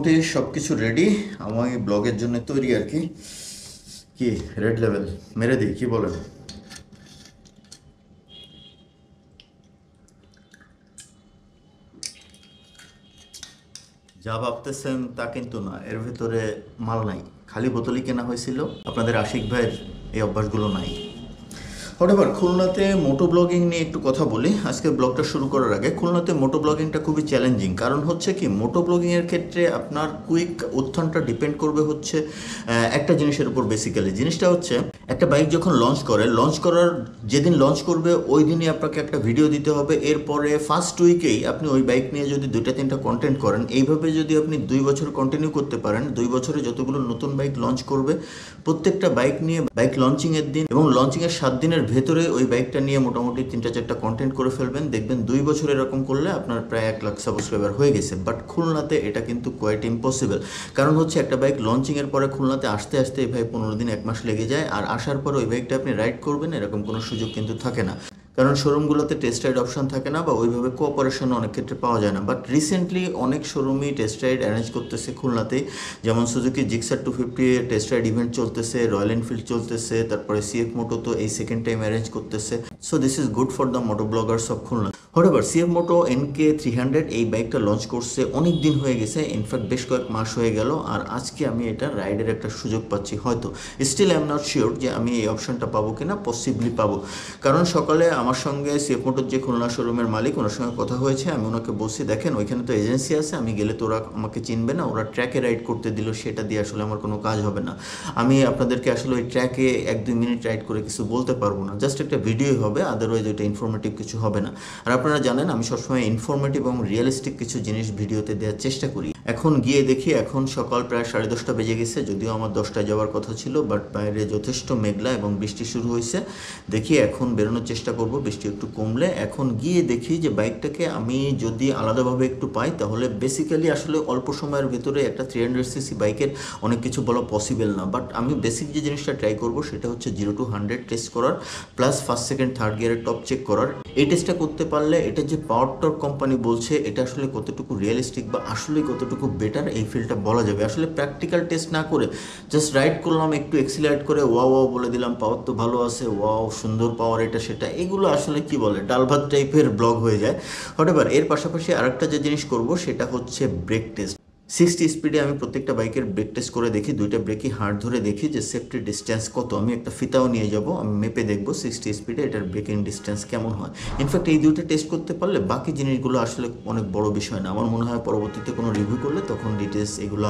মোটামুটি সব কিছু রেডি। আমি ব্লগের জন্য তৈরি আর কি। কি রেড লেভেল মেরে দিই, কি বলেন? যা ভাবতেছেন তা কিন্তু না, এর ভিতরে মাল নাই, খালি বোতলই কেনা হয়েছিল। আপনাদের আশিক ভাইয়ের এই অভ্যাসগুলো নাই। হোয়াটএভার, খুলনাতে মোটো ব্লগিং নিয়ে একটু কথা বলি আজকে। ব্লগটা শুরু করার আগে, খুলনাতে মোটো ব্লগিংটা খুবই চ্যালেঞ্জিং। কারণ হচ্ছে কি, মোটো ব্লগিংয়ের ক্ষেত্রে আপনার কুইক উত্থানটা ডিপেন্ড করবে হচ্ছে একটা জিনিসের উপর। বেসিক্যালি জিনিসটা হচ্ছে, একটা বাইক যখন লঞ্চ করার যেদিন লঞ্চ করবে ওই দিনই আপনাকে একটা ভিডিও দিতে হবে। এরপরে ফার্স্ট উইকেই আপনি ওই বাইক নিয়ে যদি 2-3টা কন্টেন্ট করেন, এইভাবে যদি আপনি 2 বছর কন্টিনিউ করতে পারেন, 2 বছরে যতগুলো নতুন বাইক লঞ্চ করবে, প্রত্যেকটা বাইক নিয়ে বাইক লঞ্চিংয়ের দিন এবং লঞ্চিংয়ের 7 দিনের ভেতরে ওই বাইকটা নিয়ে মোটামুটি 3-4টা কন্টেন্ট করে ফেলবেন। দেখবেন 2 বছর এরকম করলে আপনার প্রায় 1 লাখ সাবস্ক্রাইবার হয়ে গেছে। বাট খুলনাতে এটা কিন্তু কোয়াইট ইম্পসিবল। কারণ হচ্ছে, একটা বাইক লঞ্চিংয়ের পরে খুলনাতে আসতে এই ভাই 15 দিন 1 মাস লেগে যায়। আর আসার পর ওই বাইকটা আপনি রাইড করবেন এরকম কোনো সুযোগ কিন্তু থাকে না। কারণ শোরুমগুলোতে টেস্ট রাইড অপশন থাকে না, বা ওইভাবে কোঅপারেশন অনেক ক্ষেত্রে পাওয়া যায় না। বাট রিসেন্টলি অনেক শোরুমই টেস্ট রাইড অ্যারেঞ্জ করতেছে খুলনাতেই। যেমন Suzuki Gixxer 250 test ride event চলতেছে, রয়্যাল এনফিল্ড চলতেছে, তারপরে সিএফ মোটো তো এই সেকেন্ড টাইম অ্যারেঞ্জ করতেছে। So this is good for the moto bloggers of Khulna. Whatever, CF moto NK300 এই বাইকটা লঞ্চ করছে অনেক দিন হয়ে গেছে, ইনফ্যাক্ট বেশ কয়েক মাস হয়ে গেল। আর আজকে আমি এটা রাইডের একটা সুযোগ পাচ্ছি হয়তো। Still I am not sure যে আমি এই অপশনটা পাবো কিনা, পসিবলি পাবো। কারণ সকালে আমার সঙ্গে সিএফ মোটোর যে খুলনা শোরুমের মালিক, ওনার সঙ্গে কথা হয়েছে। আমি ওনাকে বলছি, দেখেন ওইখানে তো এজেন্সি আছে, আমি গেলে তো ওরা আমাকে চিনবে না, ওরা ট্র্যাকে রাইড করতে দিল, সেটা দিয়ে আসলে আমার কোনো কাজ হবে না। আমি আপনাদেরকে আসলে ওই ট্র্যাকে 1-2 মিনিট রাইড করে কিছু বলতে পারবো না, জাস্ট একটা ভিডিওই হবে, আদারওয়াইজ ওইটা ইনফরমেটিভ কিছু হবে না। আর আপনারা জানেন আমি সবসময় ইনফরমেটিভ এবং রিয়েলিস্টিক কিছু জিনিস ভিডিওতে দেওয়ার চেষ্টা করি। এখন গিয়ে দেখি, এখন সকাল প্রায় 10:30 বেজে গেছে, যদিও আমার 10টায় যাওয়ার কথা ছিল, বাট বাইরে যথেষ্ট মেঘলা এবং বৃষ্টি শুরু হয়েছে। দেখি এখন বেরোনোর চেষ্টা করব, বৃষ্টি একটু কমলে। এখন গিয়ে দেখি যে বাইকটাকে আমি যদি আলাদাভাবে একটু পাই, তাহলে বেসিক্যালি আসলে অল্প সময়ের ভিতরে একটা 300cc বাইকের অনেক কিছু বলা পসিবল না। বাট আমি বেসিক যে জিনিসটা ট্রাই করব সেটা হচ্ছে 0 to 100 টেস্ট করার, প্লাস ফার্স্ট সেকেন্ড থার্ড গিয়ারের টপ চেক করার। এই টেস্টটা করতে পারলে এটা যে পাওয়ার টর্ক কোম্পানি বলছে, এটা আসলে কতটুকু রিয়েলিস্টিক বা আসলে কতটুকু বেটার, এই ফিলটা বলা যাবে। আসলে প্র্যাকটিক্যাল টেস্ট না করে জাস্ট রাইড করলাম, একটু এক্সিলারেট করে ওয়াও ওয়াও বলে দিলাম, পাওয়ার তো ভালো আছে, ওয়াও সুন্দর পাওয়ার, এটা সেটা, এগুলো আসলে কি বলে ডাল ভাত টাইপের ব্লগ হয়ে যায়। হোয়াটএভার, এর পাশাপাশি আরেকটা যে জিনিস করব সেটা হচ্ছে ব্রেক টেস্ট। 60 স্পিডে আমি প্রত্যেকটা বাইকের ব্রেক টেস্ট করে দেখি, 2টা ব্রেকই হার্ড ধরে দেখি যে সেফটি ডিস্টেন্স কত। আমি একটা ফিতাও নিয়ে যাব, আমি মেপে দেখবো 60 স্পিডে এটার ব্রেকিং ডিস্টেন্স কেমন হয়। ইনফ্যাক্ট এই 2টা টেস্ট করতে পারলে বাকি জিনিসগুলো আসলে অনেক বড় বিষয় না। আমার মনে হয় পরবর্তীতে কোনো রিভিউ করলে তখন ডিটেলস এগুলো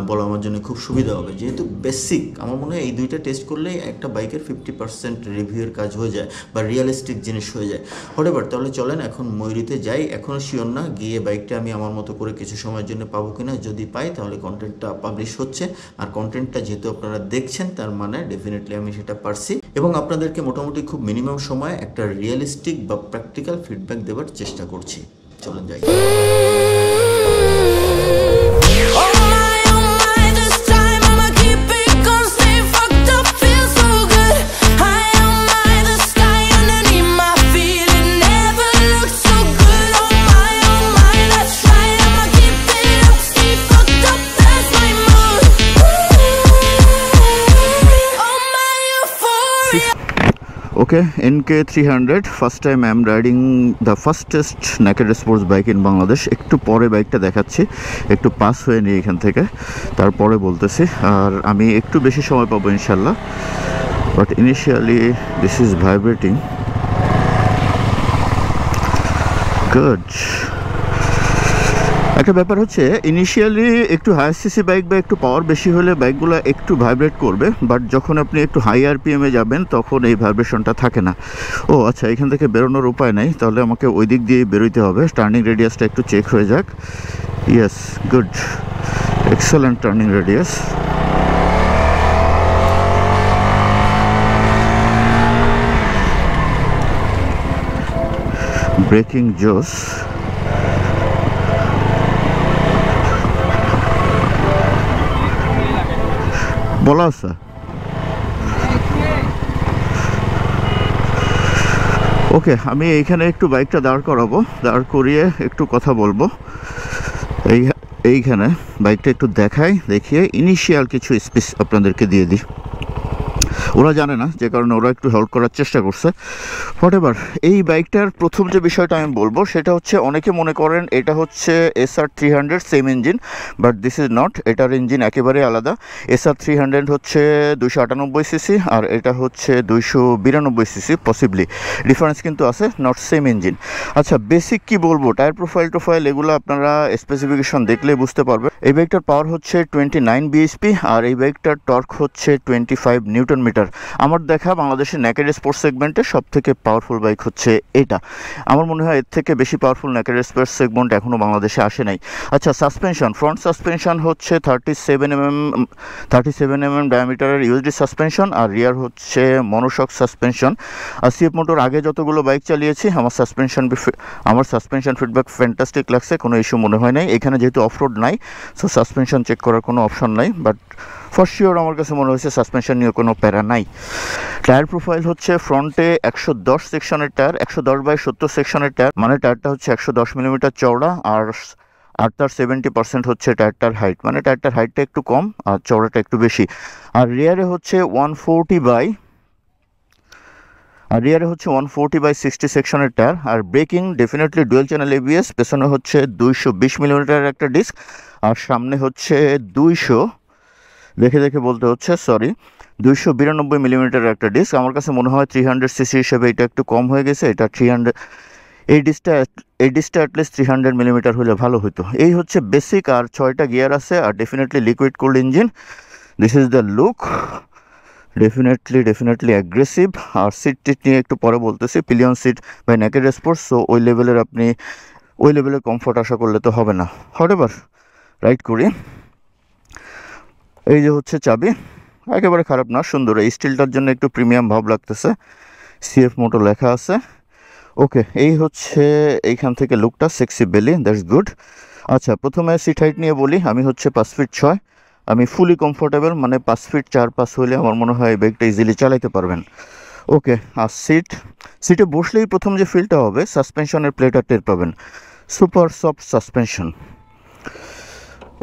বলা আমার জন্য খুব সুবিধা হবে। যেহেতু বেসিক, আমার মনে হয় এই 2টা টেস্ট করলেই একটা বাইকের 50% রিভিউয়ের কাজ হয়ে যায় বা রিয়েলিস্টিক জিনিস হয়ে যায়। হোয়াটএভার, তাহলে চলেন এখন ময়ূরীতে যাই। এখনও শিওর না, গিয়ে বাইকটা আমি আমার মতো করে কিছু সময়ের জন্য পাবো কিনা। যদি পাই তাহলে কন্টেন্টটা পাবলিশ হচ্ছে। আর কন্টেন্টটা যেহেতু আপনারা দেখছেন, তার মানে ডেফিনেটলি আমি সেটা পারছি এবং আপনাদেরকে মোটামুটি খুব মিনিমাম সময়ে একটা রিয়েলিস্টিক বা প্র্যাকটিক্যাল ফিডব্যাক দেওয়ার চেষ্টা করছি। চলেন যাই। Okay, NK300, first time I am riding the fastest naked sports bike in Bangladesh. একটু পরে বাইকটা দেখাচ্ছি, একটু পাস হয়ে নিই এখান থেকে, তারপরে বলতেছি। আর আমি একটু বেশি সময় পাবো ইনশাল্লাহ, but initially this is vibrating good. একটা ব্যাপার হচ্ছে, ইনিশিয়ালি একটু হায়ার সিসি বাইক বা একটু পাওয়ার বেশি হলে বাইকগুলো একটু ভাইব্রেট করবে, বাট যখন আপনি একটু হাই আরপিএমে যাবেন তখন এই ভাইব্রেশনটা থাকে না। ও আচ্ছা, এখান থেকে বেরোনোর উপায় নাই, তাহলে আমাকে ওই দিক দিয়ে বেরোতে হবে। টার্নিং রেডিয়াসটা একটু চেক হয়ে যাক। Yes, good, excellent turning radius. Breaking জোস। বলা আছে ওকে। আমি এইখানে একটু বাইকটা দাঁড় করাবো, দাঁড় করিয়ে একটু কথা বলবো। এইখানে বাইকটা একটু দেখিয়ে ইনিশিয়াল কিছু স্পেস আপনাদেরকে দিয়ে দিই। ওরা জানে না, যে কারণে ওরা একটু হেল্প করার চেষ্টা করছে। হোয়াটএভার, এই বাইকটার প্রথম যে বিষয়টা আমি বলবো সেটা হচ্ছে, অনেকে মনে করেন এটা হচ্ছে SR300 same engine, but this is not. এটার ইঞ্জিন একেবারে আলাদা। SR300 হচ্ছে 298 সিসি আর এটা হচ্ছে 292 সিসি, পসিবলি ডিফারেন্স কিন্তু আছে, নট সেম ইঞ্জিন। আচ্ছা, বেসিক কি বলবো, টায়ার প্রোফাইল এগুলো আপনারা স্পেসিফিকেশন দেখলে বুঝতে পারবে। এই বাইকটার পাওয়ার হচ্ছে 29 bhp আর এই বাইকটার টর্ক হচ্ছে 25 নিউটন মিটার। আমার দেখা বাংলাদেশের নেকেড স্পোর্টস সেগমেন্টে সব থেকে পাওয়ারফুল বাইক হচ্ছে এটা। আমার মনে হয় এর থেকে বেশি পাওয়ারফুল নেকেড স্পোর্টস সেগমেন্ট এখনও বাংলাদেশে আসে নাই। আচ্ছা, সাসপেনশন, ফ্রন্ট সাসপেনশন হচ্ছে 37mm ডায়ামিটারের ইউএসডি সাসপেনশন আর রিয়ার হচ্ছে মনোশক সাসপেনশন। আর সিএফ মোটর আগে যতগুলো বাইক চালিয়েছি আমার সাসপেনশন ফিডব্যাক ফ্যান্টাস্টিক লাগছে, কোনো ইস্যু মনে হয় নাই। এখানে যেহেতু অফরোড নাই, সো সাসপেনশন চেক করার কোনো অপশন নাই, বাট ফর শিওর আমার কাছে মনে হয়েছে সাসপেনশন নিয়ে কোনো প্যারা নাই। টায়ার প্রোফাইল হচ্ছে ফ্রন্টে 110 সেকশনের টায়ার, 110/70 সেকশনের টায়ার, মানে টায়ারটা হচ্ছে 110 মিলিমিটার চওড়া আর তার 70% হচ্ছে টায়ারটার হাইট, মানে টায়ারটার হাইটটা একটু কম আর চওড়াটা একটু বেশি। আর রিয়ারে হচ্ছে 140/60 সেকশনের টায়ার। আর braking definitely dual channel ABS, পেছনে হচ্ছে 220 মিলিমিটারের একটা ডিস্ক আর সামনে হচ্ছে 200, দেখে বলতে হচ্ছে, সরি, 292 মিলিমিটারের একটা ডিস্ক। আমার কাছে মনে হয় 300 সিসি হিসেবে এটা একটু কম হয়ে গেছে, এটা 300, এই ডিস্কটা অ্যাটলিস্ট 300 মিলিমিটার হলে ভালো হতো। এই হচ্ছে বেসিক। আর 6টা গিয়ার আছে আর definitely liquid cooled engine. This is the look, definitely aggressive. আর সিট নিয়ে একটু পরে বলতেছি, pillion seat by naked sports, so ওই লেভেলের কমফোর্ট আশা করলে তো হবে না। হোয়াটএভার, রাইড করি। এই যে হচ্ছে চাবি, একেবারে খারাপ না, সুন্দর। এই স্টিলটার জন্য একটু প্রিমিয়াম ভাব লাগতেছে, সিএফ মোটর লেখা আছে। ওকে, এই হচ্ছে এইখান থেকে লুকটা, সেক্সি বেলি, দ্যাটস গুড। আচ্ছা, প্রথমে সিট হাইট নিয়ে বলি। আমি হচ্ছে 5 ফিট 6, আমি ফুলি কমফোর্টেবল, মানে 5 ফিট 4-5 হলে আমার মনে হয় এই বাইকটা ইজিলি চালাতে পারবেন। ওকে, আর সিটে বসলেই প্রথম যে ফিলটা হবে, সাসপেনশনের প্লেটা টের পাবেন, সুপার সফট সাসপেনশন।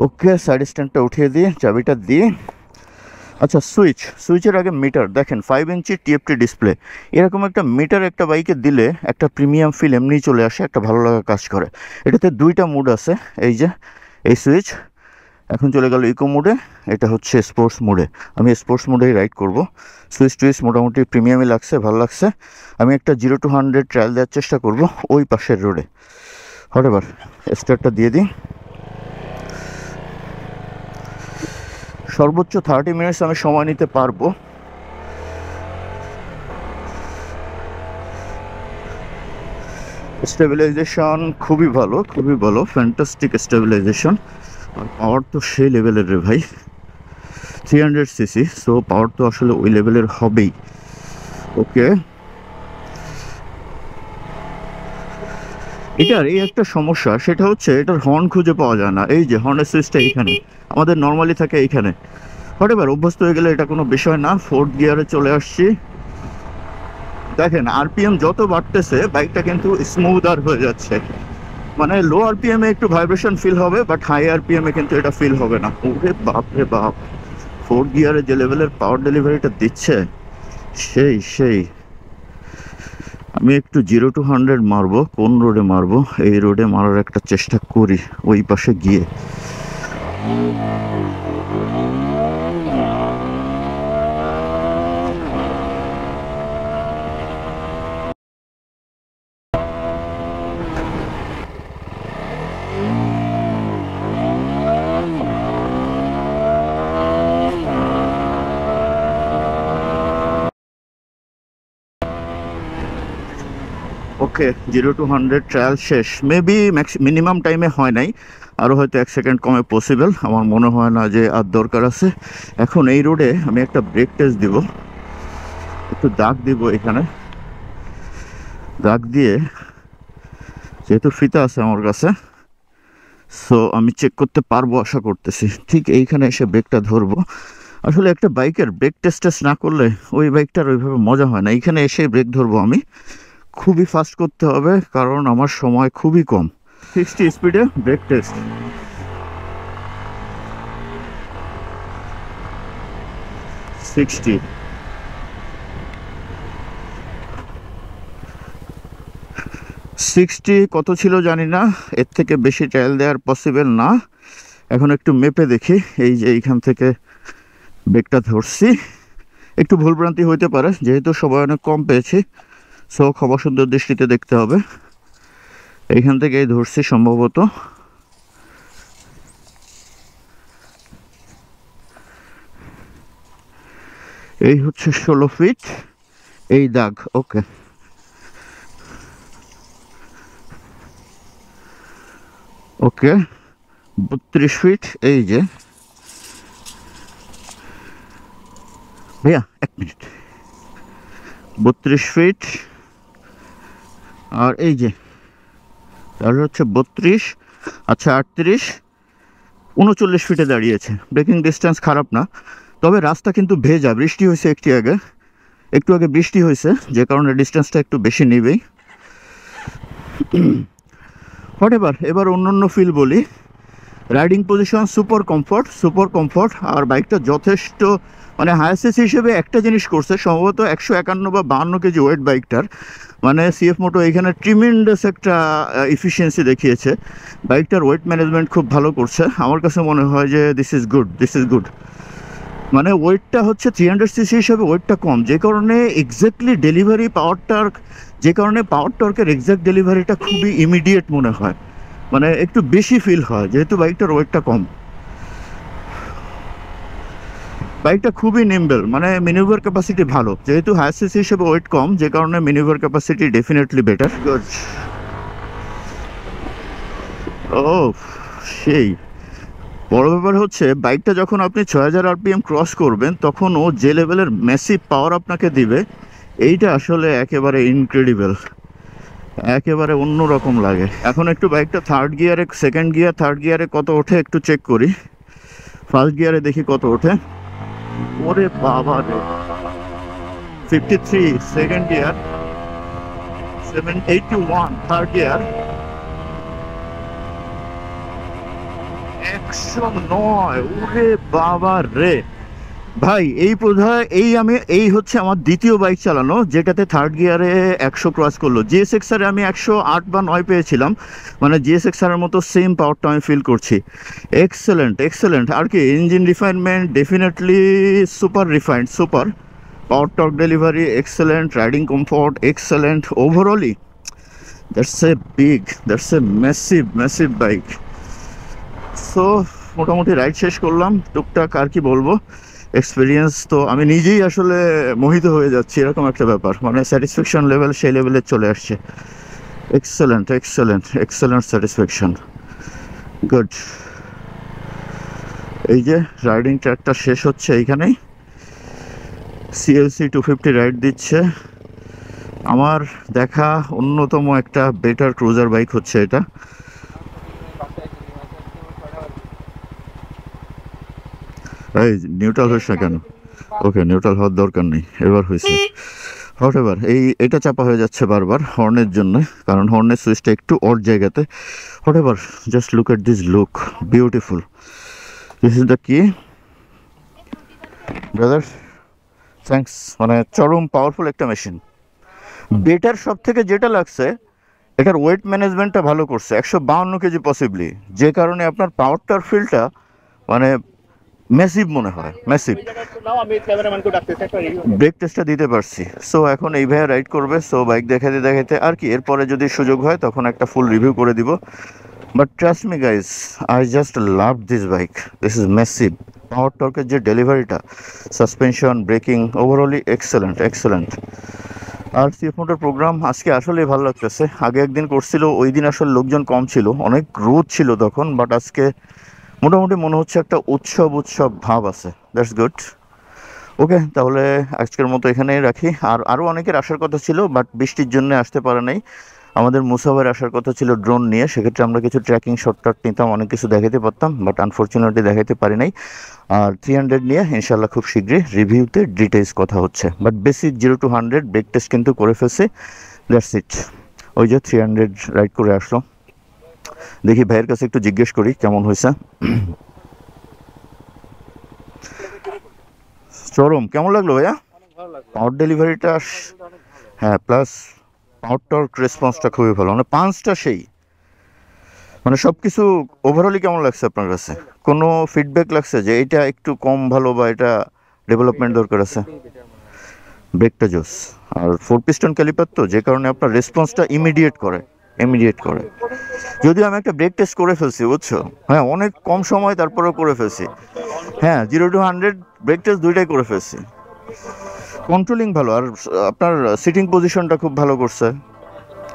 ওকে, সাইড স্ট্যান্ডটা উঠিয়ে দিয়ে চাবিটা দিয়ে, আচ্ছা, সুইচের আগে মিটার দেখেন, 5 ইঞ্চি TFT ডিসপ্লে। এরকম একটা মিটার একটা বাইকে দিলে একটা প্রিমিয়াম ফিল এমনিই চলে আসে, একটা ভালো লাগা কাজ করে। এটাতে 2টা মুড আছে, এই যে এই সুইচ এখন চলে গেল ইকো মোডে, এটা হচ্ছে স্পোর্টস মোডে। আমি স্পোর্টস মোডেই রাইড করব। সুইচ মোটামুটি প্রিমিয়ামই লাগছে, ভালো লাগছে। আমি একটা 0 to 100 ট্রায়াল দেওয়ার চেষ্টা করব ওই পাশের রোডে। হোয়াটএভার, স্টার্টটা দিয়ে দিই। সর্বোচ্চ 30 মিনিটস আমি সময় নিতে পারবো। স্টেবিলাইজেশন খুবই ভালো, ফ্যান্টাস্টিক স্টেবিলাইজেশন। আর পাওয়ার তো সেই লেভেলের রে ভাই, 300 সিসি, সো পাওয়ার তো আসলে ওই লেভেলের হবেই। ওকে, এটার এই একটা সমস্যা, সেটা হচ্ছে এটার হর্ন খুঁজে পাওয়া যায় না। এই যে হর্নের সুইচটা এইখানে, আমাদের নর্মালি থাকে এইখানে। হোয়াটএভার, অভ্যস্ত হয়ে গেলে এটা কোনো বিষয় না। 4th গিয়ারে চলে আসছি। দেখেন, RPM যত বাড়তেছে বাইকটা কিন্তু স্মুদার হয়ে যাচ্ছে, মানে লো RPM এ একটু ভাইব্রেশন ফিল হবে, বাট হাই RPM এ কিন্তু এটা ফিল হবে না। ওরে বাপ রে বাপ, 4th গিয়ারে যে লেভেলের পাওয়ার ডেলিভারিটা দিচ্ছে, সেই আমি একটু 0 to 100 মারবো। কোন রোডে মারবো? এই রোডে মারার একটা চেষ্টা করি, ওই পাশে গিয়ে। ওকে, 0 to 100 ট্রায়াল শেষ। মেবি মিনিমাম টাইমে হয় নাই, আরও হয়তো 1 সেকেন্ড কমে পসিবল। আমার মনে হয় না যে আর দরকার আছে। এখন এই রোডে আমি একটা ব্রেক টেস্ট দিব, একটু দাগ দিব এখানে। দাগ দিয়ে, যেহেতু ফিতা আছে আমার কাছে, সো আমি চেক করতে পারবো আশা করতেছি। ঠিক এইখানে এসে ব্রেকটা ধরবো। আসলে একটা বাইকের ব্রেক টেস্ট না করলে ওই বাইকটার ওইভাবে মজা হয় না। এইখানে এসে ব্রেক ধরবো আমি। খুবই ফাস্ট করতে হবে কারণ আমার সময় খুবই কম। 60 স্পিডে ব্রেক টেস্ট। 60 কত ছিল জানি না, এর থেকে বেশি ট্রায়াল দেওয়ার পসিবল না। এখন একটু মেপে দেখি। এই যে এইখান থেকে ব্রেকটা ধরছি, একটু ভুলভ্রান্তি হইতে পারে যেহেতু সবাই অনেক কম পেয়েছি, সো খবর সুন্দর দৃষ্টিতে দেখতে হবে। এইখান থেকেই ধরছি সম্ভবত। এই হচ্ছে 16 ফিট এই দাগ। ওকে, ওকে 32 ফিট। এই যে ভাইয়া 1 মিনিট, 32 ফিট। আর এই যে তাহলে হচ্ছে 32, আচ্ছা 38, 39 ফিটে দাঁড়িয়েছে। ব্রেকিং ডিস্টেন্স খারাপ না, তবে রাস্তা কিন্তু ভেজা, বৃষ্টি হয়েছে একটু আগে বৃষ্টি হয়েছে, যে কারণে ডিস্টেন্সটা একটু বেশি নেবেই। এবার অন্যান্য ফিল বলি। Riding position super comfort. আর বাইকটা যথেষ্ট মানে হায়াসেস হিসেবে একটা জিনিস করছে, সম্ভবত 151 বা 52 কেজি ওয়েট বাইকটার, মানে সিএফ মোটো এখানে ট্রিমেন্ডাস একটা এফিসিয়েন্সি দেখিয়েছে। বাইকটার ওয়েট ম্যানেজমেন্ট খুব ভালো করছে। আমার কাছে মনে হয় যে দিস ইজ গুড। মানে ওয়েটটা হচ্ছে 300 সিসি হিসেবে ওয়েটটা কম, যে কারণে এক্স্যাক্টলি ডেলিভারি পাওয়ার টর্কের এক্স্যাক্ট ডেলিভারিটা খুবই ইমিডিয়েট মনে হয়, মানে একটু বেশি ফিল হয় যেহেতু বাইকটার ওয়েটটা কম। বাইকটা খুবই নিম্বল, মানে ম্যানুভার ক্যাপাসিটি ভালো, যেহেতু হায়ার সিসি হিসেবে ওয়েট কম, যে কারণে ম্যানুভার ক্যাপাসিটি ডেফিনেটলি বেটার। ও সেই বড় ব্যাপার হচ্ছে বাইকটা যখন আপনি 6000 আরপিএম ক্রস করবেন তখন ও যে লেভেলের ম্যাসিভ পাওয়ার আপনাকে দিবে, এইটা আসলে একেবারে ইনক্রেডিবল, একেবারে অন্যরকম লাগে। এখন একটু বাইকটা সেকেন্ড গিয়ার থার্ড গিয়ারে কত ওঠে একটু চেক করি। ফার্স্ট গিয়ারে দেখি কত ওঠে। ওরে বাবা রে, 53 সেকেন্ড গিয়ার, 781 থার্ড গিয়ার, 109। ওরে বাবা রে ভাই, এই হচ্ছে আমার দ্বিতীয় বাইক চালানো যেটাতে থার্ড গিয়ারে 100 ক্রস করলো। জিএসএক্সআর আমি 108 বা 9 পেয়েছিলাম, মানে জিএসএক্সআর মতো সেম পাওয়ারটা আমি ফিল করছি। এক্সেলেন্ট। আর কি engine refinement definitely super power torque delivery excellent, riding comfort excellent, overally that's a massive bike. So মোটামুটি রাইড শেষ করলাম, টুকটাক আর কি বলবো এক্সপিরিয়েন্স তো আমি নিজেই আসলে মোহিত হয়ে যাচ্ছি, এরকম একটা ব্যাপার, মানে স্যাটিসফ্যাকশন লেভেল সেই লেভেলে চলে আসছে। Excellent satisfaction, good. এই যে রাইডিং ট্র্যাকটা শেষ হচ্ছে এইখানেই, সিএলসি 250 রাইড দিচ্ছে। আমার দেখা অন্যতম একটা বেটার ক্রুজার বাইক হচ্ছে এটা। এই নিউট্রাল হচ্ছে না কেন? ওকে, নিউট্রাল হওয়ার দরকার নেই, এবার হয়েছে। হোয়াটএভার, এটা চাপা হয়ে যাচ্ছে বারবার হর্নের জন্য, কারণ হর্নের সুইচটা একটু অড জায়গাতে। Whatever, just look at this look, beautiful. This is the কি ব্রাদার, থ্যাঙ্কস। মানে চরম পাওয়ারফুল একটা মেশিন। বেটার সব থেকে যেটা লাগছে, এটার ওয়েট ম্যানেজমেন্টটা ভালো করছে, 152 কেজি পসিবলি, যে কারণে আপনার পাওয়ারটার ফিলটা মানে ম্যাসিভ মনে হয়, ম্যাসিভ। ব্রেক টেস্টটা দিতে পারছি। সো এখন এই ভাইয়া রাইড করবে, সো বাইক দেখাইতে আর কি, এরপরে যদি সুযোগ হয় তখন একটা ফুল রিভিউ করে দিব। But trust me guys, I just love this bike, this is massive. Power টর্কের যে ডেলিভারিটা, সাসপেনশন, ব্রেকিং, ওভারঅলি এক্সেলেন্ট। আর সিএফ মোটর প্রোগ্রাম আজকে আসলেই ভালো লাগতেছে। আগে একদিন করছিল, ওই দিন আসলে লোকজন কম ছিল, অনেক রোদ ছিল তখন, বাট আজকে মোটামুটি মনে হচ্ছে একটা উৎসব ভাব আছে। That's good. ওকে, তাহলে আজকের মতো এখানেই রাখি। আরও অনেকের আসার কথা ছিল, বাট বৃষ্টির জন্য আসতে পারে নাই। আমাদের মুসাফের আসার কথা ছিল ড্রোন নিয়ে, সেক্ষেত্রে আমরা কিছু ট্র্যাকিং শর্টকাট নিতাম, অনেক কিছু দেখাতে পারতাম, বাট আনফর্চুনেটলি দেখাতে পারি নাই। আর 300 নিয়ে ইনশাল্লাহ খুব শীঘ্রই রিভিউতে ডিটেলস কথা হচ্ছে। But basic 0 to 100 brake test কিন্তু করে ফেলছে। That's it. ওই যে 300 রাইড করে আসলো। দেখি ভাইয়ের কাছে একটু জিজ্ঞেস করি কেমন হয়েছে। চরম। কেমন লাগলো ভাইয়া? পাওয়ার ডেলিভারিটা, হ্যাঁ, প্লাস পাওয়ার টর্ক রেসপন্সটা খুবই ভালো, মানে পাঁচটা সেই, মানে সব কিছু ওভারঅলি কেমন লাগছে আপনার কাছে? কোনো ফিডব্যাক লাগছে যে এটা একটু কম ভালো বা এটা ডেভেলপমেন্ট দরকার আছে? ব্রেকটা জোস। আর 4 পিস্টন ক্যালিপার তো, যে কারণে আপনার রেসপন্সটা ইমিডিয়েট করে। যদিও আমি একটা ব্রেক টেস্ট করে ফেলছি, বুঝছো? হ্যাঁ, অনেক কম সময় তারপরেও করে ফেলছি। হ্যাঁ, 0 to 100 ব্রেক টেস্ট দুইটাই করে ফেলছি। কন্ট্রোলিং ভালো, আর আপনার সিটিং পজিশনটা খুব ভালো করছে।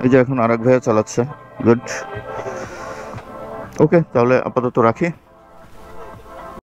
এই যে এখন আরেক ভাইয়া চালাচ্ছে, গুড। ওকে, তাহলে আপাতত রাখি।